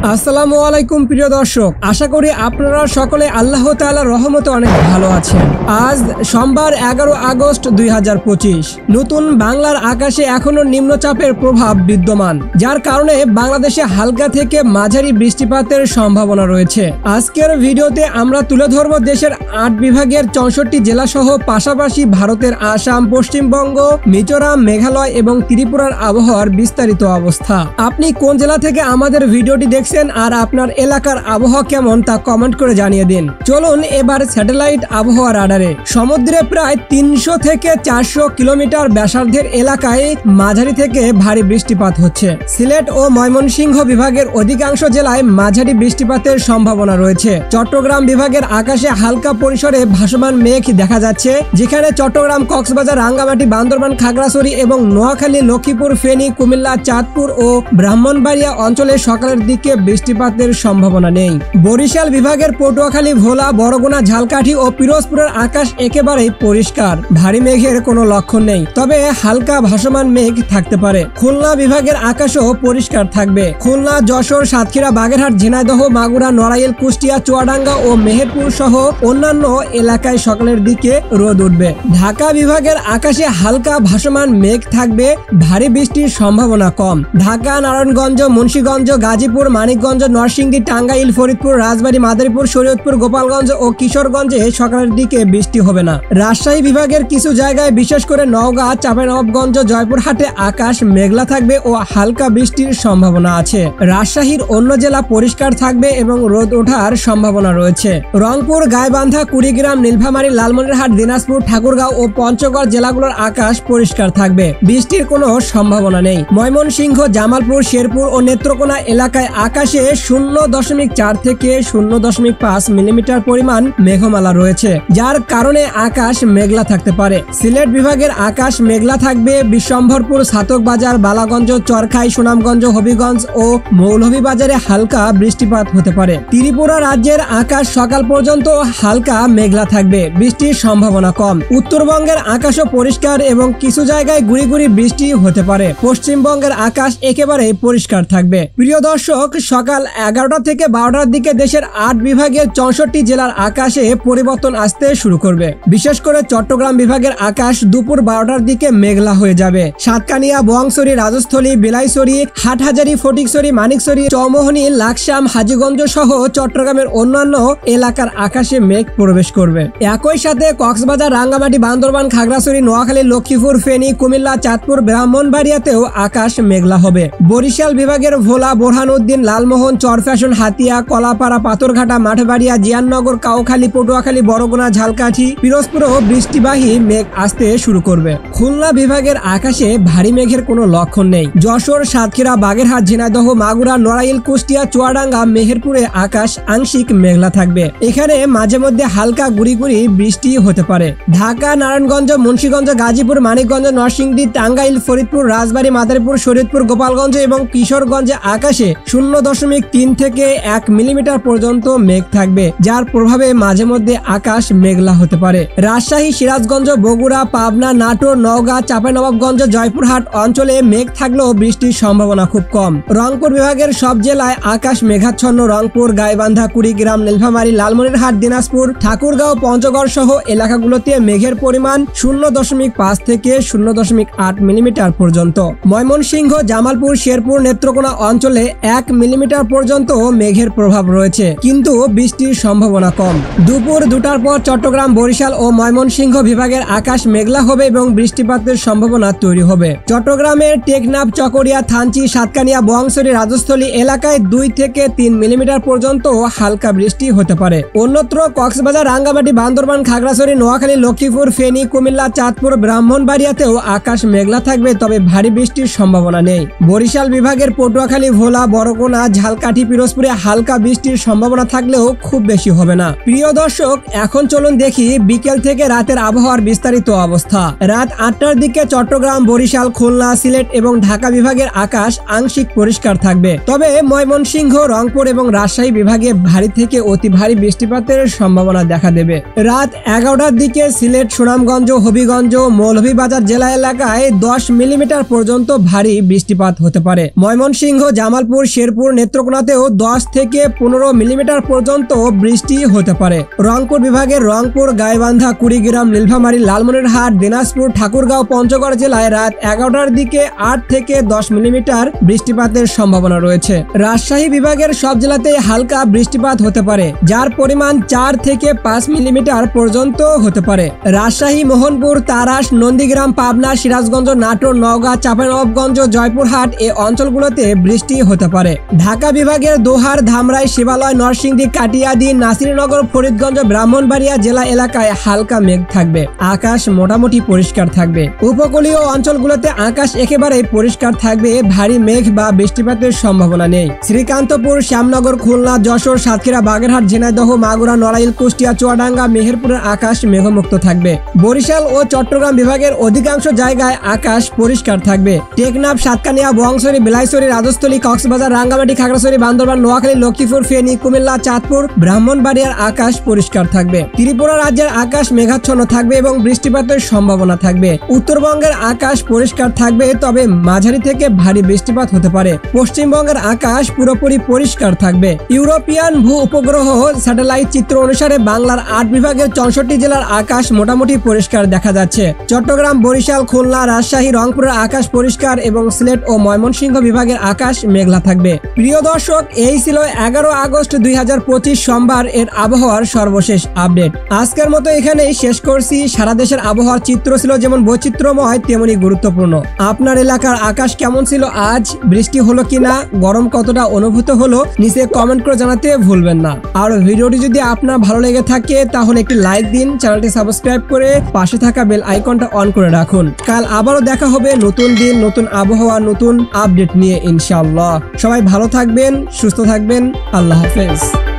আসসালামু আলাইকুম প্রিয় দর্শক, আশা করি আপনারা সকলে আল্লাহ তাআলার রহমতে অনেক ভালো আছেন। আজ সোমবার 11 আগস্ট 2025। নতুন বাংলার আকাশে এখনো নিম্নচাপের প্রভাব বিদ্যমান, যার কারণে বাংলাদেশে হালকা থেকে মাঝারি বৃষ্টিপাতের সম্ভাবনা রয়েছে। আজকের ভিডিওতে আমরা তুলে ধরব দেশের 8 বিভাগের 64 জেলা সহ পাশাপাশি ভারতের আসাম, পশ্চিমবঙ্গ, মিজোরাম, মেঘালয় এবং ত্রিপুরার আবহাওয়ার বিস্তারিত অবস্থা। আপনি কোন জেলা থেকে আমাদের ভিডিওটি দেখছেন আর আপনার এলাকার আবহাওয়া কেমন তা কমেন্ট করে জানিয়ে দিন। চলুন এবার স্যাটেলাইট আবহাওয়া রাডারে। সমুদ্রে প্রায় 300 থেকে 400 কিলোমিটার ব্যাসার্ধের এলাকায় মাঝারি থেকে ভারী বৃষ্টিপাত হচ্ছে। সিলেট ও ময়মনসিংহ বিভাগের অধিকাংশ জেলায় মাঝারি বৃষ্টিপাতের সম্ভাবনা রয়েছে। চট্টগ্রাম বিভাগের আকাশে হালকা পরিসরে ভাসমান মেঘ দেখা যাচ্ছে, যেখানে চট্টগ্রাম, কক্সবাজার, রাঙ্গামাটি, বান্দরবান, খাগড়াছড়ি এবং নোয়াখালী, লক্ষ্মীপুর, ফেনী, কুমিল্লা, চাঁদপুর ও ব্রাহ্মণবাড়িয়া অঞ্চলে সকালের দিকে বৃষ্টিপাতের সম্ভাবনা নেই। বরিশাল বিভাগের পটুয়াখালী, ভোলা, বরগুনা, ঝালকাঠি ও পিরোজপুরের আকাশ একেবারেই পরিষ্কার, ভারী মেঘের কোনো লক্ষণ নেই, তবে হালকা ভাসমান মেঘ থাকতে পারে। খুলনা বিভাগের আকাশও পরিষ্কার থাকবে। খুলনা, যশোর, সাতক্ষীরা, বাগেরহাট, ঝিনাইদহ, মাগুরা, নড়াইল, কুষ্টিয়া, চুয়াডাঙ্গা ও মেহেরপুর সহ অন্যান্য এলাকায় সকালের দিকে রোদ উঠবে। ঢাকা বিভাগের আকাশে হালকা ভাসমান মেঘ থাকবে, ভারী বৃষ্টির সম্ভাবনা কম। ঢাকা, নারায়ণগঞ্জ, মুন্সিগঞ্জ, গাজীপুর, মানিকগঞ্জ, নরসিংদী, টাঙ্গাইল, ফরিদপুর, রাজবাড়ী, মাদারীপুর, শরীয়তপুর, গোপালগঞ্জ ও কিশোরগঞ্জে সকালের দিকে বৃষ্টি হবে না। রাজশাহী বিভাগের কিছু জায়গায় বিশেষ করে নওগাঁ, চাঁপাইনবাবগঞ্জ, জয়পুরহাটে আকাশ মেঘলা থাকবে ও হালকা বৃষ্টির সম্ভাবনা আছে। রাজশাহীর অন্য জেলা পরিষ্কার থাকবে এবং রোদ ওঠার সম্ভাবনা রয়েছে। রংপুর, গাইবান্ধা, কুড়িগ্রাম, নীলফামারী, লালমনিরহাট, দিনাজপুর, ঠাকুরগাঁও ও পঞ্চগড় জেলাগুলোর আকাশ পরিষ্কার থাকবে, বৃষ্টির কোনো সম্ভাবনা নেই। ময়মনসিংহ, জামালপুর, শেরপুর ও নেত্রকোনা এলাকায় আকাশে 0.4 থেকে 0.5 মিলিমিটার পরিমাণ মেঘমালা রয়েছে, যার কারণে আকাশ মেঘলা থাকতে পারে। সিলেট বিভাগের আকাশ মেঘলা থাকবে। বিশ্বম্ভরপুর, ছাতকবাজার, বালাগঞ্জ, চরখাই, সুনামগঞ্জ, হবিগঞ্জ ও মৌলভীবাজারে হালকা বৃষ্টিপাত হতে পারে। ত্রিপুরা রাজ্যের আকাশ সকাল পর্যন্ত হালকা মেঘলা থাকবে, বৃষ্টির সম্ভাবনা কম। উত্তরবঙ্গের আকাশও পরিষ্কার এবং কিছু জায়গায় গুড়ি গুড়ি বৃষ্টি হতে পারে। পশ্চিমবঙ্গের আকাশ একেবারে পরিষ্কার থাকবে। প্রিয় দর্শক, সকাল 11টা থেকে 12টার দিকে দেশের 8 বিভাগের 64 জেলার আকাশে পরিবর্তন আসতে শুরু করবে। বিশেষ করে চট্টগ্রাম বিভাগের আকাশ দুপুর 12টার দিকে মেঘলা হয়ে যাবে। সাতকানিয়া, বোয়াংছড়ি, রাজস্থলী, বিলাইছড়ি, হাটহাজারী, ফটিকছড়ি, মানিকছড়ি, চৌমোহনী, লাকসাম, হাজীগঞ্জ সহ চট্টগ্রামের অন্যান্য এলাকার আকাশে মেঘ প্রবেশ করবে। একই সাথে কক্সবাজার, রাঙ্গামাটি, বান্দরবান, খাগড়াছড়ি, নোয়াখালী, লক্ষ্মীপুর, ফেনী, কুমিল্লা, চাঁদপুর, ব্রাহ্মণবাড়িয়াতেও আকাশ মেঘলা হবে। বরিশাল বিভাগের ভোলা, বোরহানউদ্দিন, লালমোহন, চরফ্যাশন, হাতিয়া, কলাপাড়া, পাথরঘাটা, মাঠবাড়িয়া, জিয়াননগর, কাউখালী, পটুয়াখালী, বরগুনা, ঝালকাঠি, পিরোজপুরেও বৃষ্টিবাহী মেঘ আসতে শুরু করবে। খুলনা বিভাগের আকাশে ভারী মেঘের কোনো লক্ষণ নেই। যশোর, সাতক্ষীরা, বাগেরহাট, ঝিনাইদহ, মাগুরা, নড়াইল, কুষ্টিয়া, চুয়াডাঙ্গা, মেহেরপুরে আকাশ আংশিক মেঘলা থাকবে। এখানে মাঝে মধ্যে হালকা গুড়ি গুড়ি বৃষ্টি হতে পারে। ঢাকা, নারায়ণগঞ্জ, মুন্সিগঞ্জ, গাজীপুর, মানিকগঞ্জ, নরসিংদী, টাঙ্গাইল, ফরিদপুর, রাজবাড়ী, মাদারীপুর, শরীয়তপুর, গোপালগঞ্জ এবং কিশোরগঞ্জে আকাশে 0.3 থেকে 1 মিলিমিটার পর্যন্ত মেঘ থাকবে, যার প্রভাবে মাঝে মধ্যে আকাশ মেঘলা হতে পারে। রাজশাহী, সিরাজগঞ্জ, বগুড়া, পাবনা, নাটোর, নওগাঁ, চাঁপাইনবাবগঞ্জ, জয়পুরহাট অঞ্চলে মেঘ থাকলেও বৃষ্টির সম্ভাবনা খুব কম। রংপুর বিভাগের সব জেলায় আকাশ মেঘাচ্ছন্ন। রংপুর, গাইবান্ধা, কুড়িগ্রাম, নীলফামারী, লালমনিরহাট, দিনাজপুর, ঠাকুরগাঁও, পঞ্চগড় সহ এলাকাগুলোতে মেঘের পরিমাণ 0.5 থেকে 0.8 মিলিমিটার পর্যন্ত। ময়মনসিংহ, জামালপুর, শেরপুর, নেত্রকোনা অঞ্চলে 1 মিলিমিটার পর্যন্ত মেঘের প্রভাব রয়েছে, কিন্তু বৃষ্টির সম্ভাবনা কম। দুপুর 2টার পর চট্টগ্রাম, বরিশাল ও ময়মনসিংহ বিভাগের আকাশ মেঘলা হবে এবং বৃষ্টিপাতের সম্ভাবনা তৈরি হবে। চট্টগ্রামের টেকনাফ, চকরিয়া, থানচি, সাতকানিয়া, বোয়াংছড়ি, রাজস্থলী এলাকায় 2 থেকে 3 মিলিমিটার পর্যন্ত হালকা বৃষ্টি হতে পারে। অন্যত্র কক্সবাজার, রাঙ্গামাটি, বান্দরবান, খাগড়াছড়ি, নোয়াখালী, লক্ষ্মীপুর, ফেনী, কুমিল্লা, চাঁদপুর, ব্রাহ্মণবাড়িয়াতেও আকাশ মেঘলা থাকবে, তবে ভারী বৃষ্টির সম্ভাবনা নেই। বরিশাল বিভাগের পটুয়াখালী, ভোলা, বরগুনা, ঝালকাঠি, পিরোজপুরে হালকা বৃষ্টির সম্ভাবনা থাকলেও খুব বেশি হবে না। প্রিয় দর্শক, এখন চলুন দেখি বিকেল থেকে রাতের আবহাওয়ার বিস্তারিত অবস্থা। রাত 8টার দিকে চট্টগ্রাম, বরিশাল, খুলনা, সিলেট এবং ঢাকা বিভাগের আকাশ আংশিক পরিষ্কার থাকবে, তবে ময়মনসিংহ, রংপুর এবং রাজশাহী বিভাগে ভারী থেকে অতি ভারী বৃষ্টিপাতের সম্ভাবনা দেখা দেবে। রাত 11টার দিকে সিলেট, সুনামগঞ্জ, হবিগঞ্জ, মৌলভীবাজার জেলা এলাকায় 10 মিলিমিটার পর্যন্ত ভারী বৃষ্টিপাত হতে পারে। ময়মনসিংহ, জামালপুর, শেরপুর, নেত্রকোনাতেও 10 থেকে 15 মিলিমিটার পর্যন্ত বৃষ্টি হতে পারে। রংপুর বিভাগের রংপুর, গাইবান্ধা, কুড়িগ্রাম, নীলফামারী, লালমনিরহাট, দিনাজপুর, ঠাকুরগাঁও, পঞ্চগড় জেলায় রাত 11টার দিকে 8 থেকে 10 মিলিমিটার বৃষ্টিপাতের সম্ভাবনা রয়েছে। রাজশাহী বিভাগের সব জেলাতেই হালকা বৃষ্টিপাত হতে পারে, যার পরিমাণ 4 থেকে 5 মিলিমিটার পর্যন্ত হতে পারে। রাজশাহী, মোহনপুর, তারাস, নন্দীগ্রাম, পাবনা, সিরাজগঞ্জ, নাটোর, নওগাঁ, চাঁপাইনবাবগঞ্জ, জয়পুরহাট এই অঞ্চলগুলোতে বৃষ্টি হতে পারে। ঢাকা বিভাগের দোহার, ধামরাই, শিবালয়, নরসিংদী, কাটিয়াদি, নাসিরনগর, ফরিদগঞ্জ, ব্রাহ্মণবাড়িয়া জেলা এলাকায় হালকা মেঘ থাকবে। আকাশ মোটামুটি পরিষ্কার থাকবে। উপকূলীয় অঞ্চলগুলোতে আকাশ একেবারেই পরিষ্কার থাকবে, ভারী মেঘ বা বৃষ্টিপাতের সম্ভাবনা নেই। শ্রীকান্তপুর, শ্যামনগর, খুলনা, যশোর, সাতক্ষীরা, বাগেরহাট, ঝিনাইদহ, মাগুরা, নড়াইল, কুষ্টিয়া, চুয়াডাঙ্গা, মেহেরপুরের আকাশ মেঘমুক্ত থাকবে। বরিশাল ও চট্টগ্রাম বিভাগের অধিকাংশ জায়গায় আকাশ পরিষ্কার থাকবে। টেকনাফ, সাতকানিয়া, বোয়াংছড়ি, বিলাইছড়ি, রাজস্থলী, কক্সবাজার, রাঙ্গামাটি, খাগড়াছড়ি, বান্দরবান, নোয়াখালী, লক্ষ্মীপুর, ফেনী, কুমিল্লা, চাঁদপুর, ব্রাহ্মণবাড়িয়ার আকাশ পরিষ্কার থাকবে। ত্রিপুরা রাজ্যের আকাশ মেঘাচ্ছন্ন থাকবে এবং বৃষ্টিপাতের সম্ভাবনা থাকবে। উত্তরবঙ্গের আকাশ পরিষ্কার থাকবে, তবে মাঝারি থেকে ভারী বৃষ্টিপাত হতে পারে। পশ্চিমবঙ্গের আকাশ পুরোপুরি পরিষ্কার থাকবে। ইউরোপিয়ান ভূ উপগ্রহ স্যাটেলাইট চিত্র অনুসারে বাংলার 8 বিভাগের 64 জেলার আকাশ মোটামুটি পরিষ্কার দেখা যাচ্ছে। চট্টগ্রাম, বরিশাল, খুলনা, রাজশাহী, রংপুরের আকাশ পরিষ্কার এবং সিলেট ও ময়মনসিংহ বিভাগের আকাশ মেঘলা থাকবে। প্রিয় দর্শক, এই ছিল 11 আগস্ট 2025 সোমবার এর আবহাওয়ার সর্বশেষ আপডেট। আজকের মতো এখানেই শেষ করছি। সারা দেশের আবহাওয়ার চিত্র ছিল যেমন বৈচিত্র্যময় তেমনি গুরুত্বপূর্ণ। আপনার এলাকার আকাশ কেমন ছিল আজ? বৃষ্টি হলো কিনা? গরম কতটা অনুভূত হলো? নিচে কমেন্ট করে জানাতে ভুলবেন না। আর ভিডিওটি যদি আপনার ভালো লেগে থাকে তাহলে একটি লাইক দিন, চ্যানেলটি সাবস্ক্রাইব করে পাশে থাকা বেল আইকনটা অন করে রাখুন। কাল আবারও দেখা হবে নতুন দিন, নতুন আবহাওয়া, নতুন আপডেট নিয়ে ইনশাআল্লাহ। সবাই ভালো থাকবেন, সুস্থ থাকবেন। আল্লাহ হাফেজ।